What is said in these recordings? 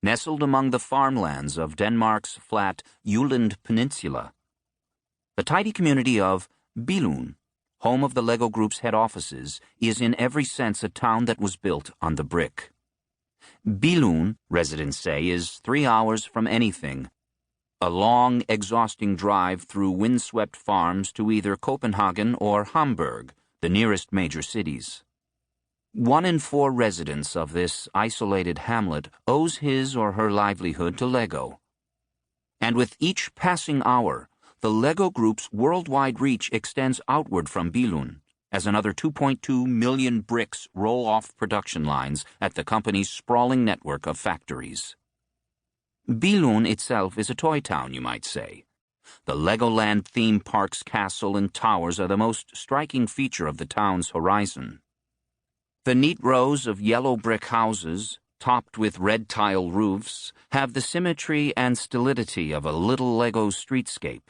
nestled among the farmlands of Denmark's flat Jutland Peninsula. The tidy community of Billund, home of the LEGO Group's head offices, is in every sense a town that was built on the brick. Billund, residents say, is 3 hours from anything. A long, exhausting drive through windswept farms to either Copenhagen or Hamburg, the nearest major cities. 1 in 4 residents of this isolated hamlet owes his or her livelihood to LEGO. And with each passing hour, the LEGO Group's worldwide reach extends outward from Billund, as another 2.2 million bricks roll off production lines at the company's sprawling network of factories. Billund itself is a toy town, you might say. The Legoland theme park's castle and towers are the most striking feature of the town's horizon. The neat rows of yellow brick houses, topped with red tile roofs, have the symmetry and stolidity of a little LEGO streetscape.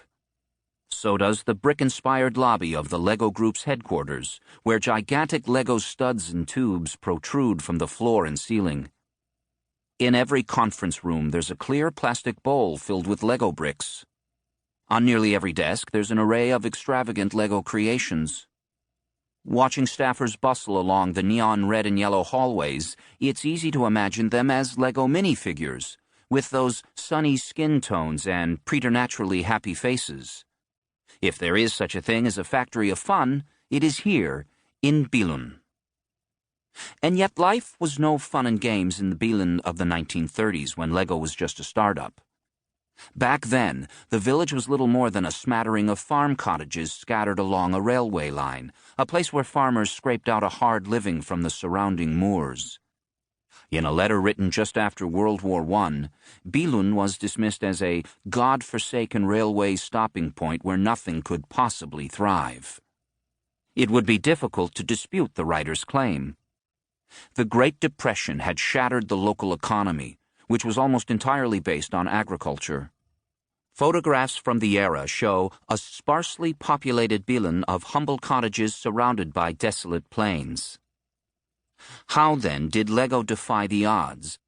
So does the brick-inspired lobby of the LEGO Group's headquarters, where gigantic LEGO studs and tubes protrude from the floor and ceiling. In every conference room, there's a clear plastic bowl filled with LEGO bricks. On nearly every desk, there's an array of extravagant LEGO creations. Watching staffers bustle along the neon red and yellow hallways, it's easy to imagine them as LEGO minifigures, with those sunny skin tones and preternaturally happy faces. If there is such a thing as a factory of fun, it is here, in Billund. And yet life was no fun and games in the Billund of the 1930s when LEGO was just a startup. Back then, the village was little more than a smattering of farm cottages scattered along a railway line, a place where farmers scraped out a hard living from the surrounding moors. In a letter written just after World War I, Billund was dismissed as a God-forsaken railway stopping point where nothing could possibly thrive. It would be difficult to dispute the writer's claim. The Great Depression had shattered the local economy, which was almost entirely based on agriculture. Photographs from the era show a sparsely populated Billund of humble cottages surrounded by desolate plains. How, then, did LEGO defy the odds,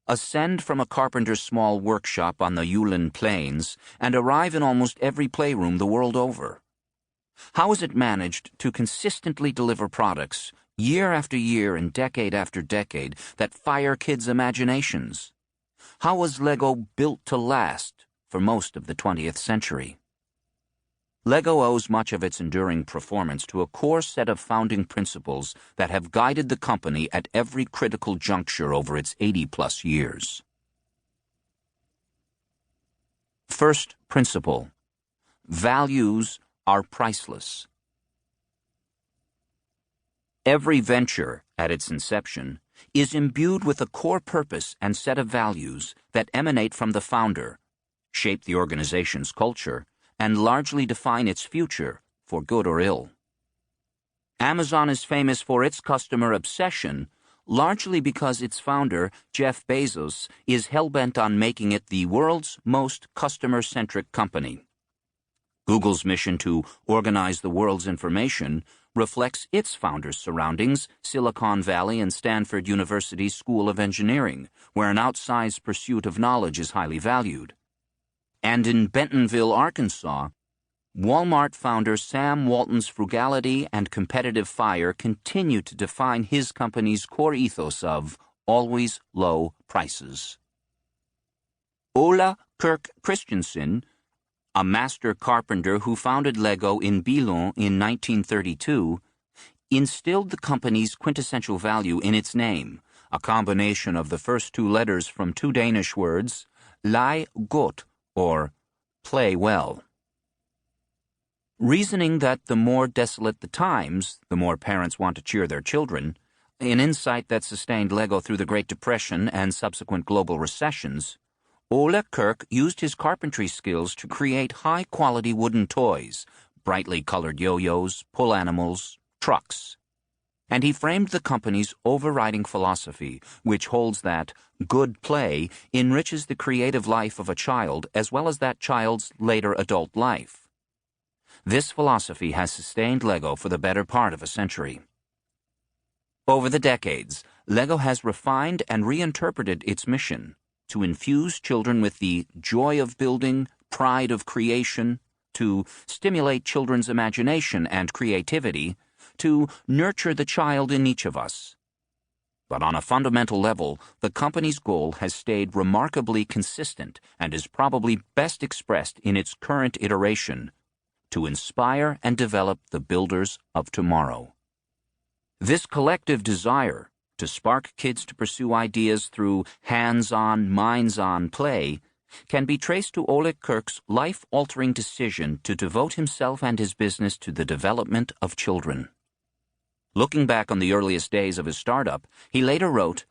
ascend from a carpenter's small workshop on the Jutland Plains, and arrive in almost every playroom the world over? How has it managed to consistently deliver products, year after year and decade after decade, that fire kids' imaginations? How was LEGO built to last for most of the 20th century? LEGO owes much of its enduring performance to a core set of founding principles that have guided the company at every critical juncture over its 80-plus years. First principle: values are priceless. Every venture, at its inception, is imbued with a core purpose and set of values that emanate from the founder, shape the organization's culture, and largely define its future, for good or ill. Amazon is famous for its customer obsession, largely because its founder, Jeff Bezos, is hell-bent on making it the world's most customer-centric company. Google's mission to organize the world's information reflects its founder's surroundings, Silicon Valley and Stanford University's School of Engineering, where an outsized pursuit of knowledge is highly valued. And in Bentonville, Arkansas, Walmart founder Sam Walton's frugality and competitive fire continue to define his company's core ethos of always low prices. Ola Kirk Christensen, a master carpenter who founded LEGO in Billund in 1932, instilled the company's quintessential value in its name, a combination of the first 2 letters from 2 Danish words, leg godt, or play well. Reasoning that the more desolate the times, the more parents want to cheer their children, an insight that sustained LEGO through the Great Depression and subsequent global recessions, Ole Kirk used his carpentry skills to create high-quality wooden toys, brightly colored yo-yos, pull animals, trucks. And he framed the company's overriding philosophy, which holds that good play enriches the creative life of a child as well as that child's later adult life. This philosophy has sustained LEGO for the better part of a century. Over the decades, LEGO has refined and reinterpreted its mission, to infuse children with the joy of building, pride of creation, to stimulate children's imagination and creativity, to nurture the child in each of us. But on a fundamental level, the company's goal has stayed remarkably consistent and is probably best expressed in its current iteration: to inspire and develop the builders of tomorrow. This collective desire to spark kids to pursue ideas through hands-on, minds-on play can be traced to Oleg Kirk's life-altering decision to devote himself and his business to the development of children. Looking back on the earliest days of his startup, he later wrote,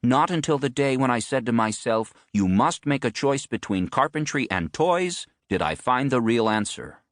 "Not until the day when I said to myself, 'You must make a choice between carpentry and toys,' did I find the real answer."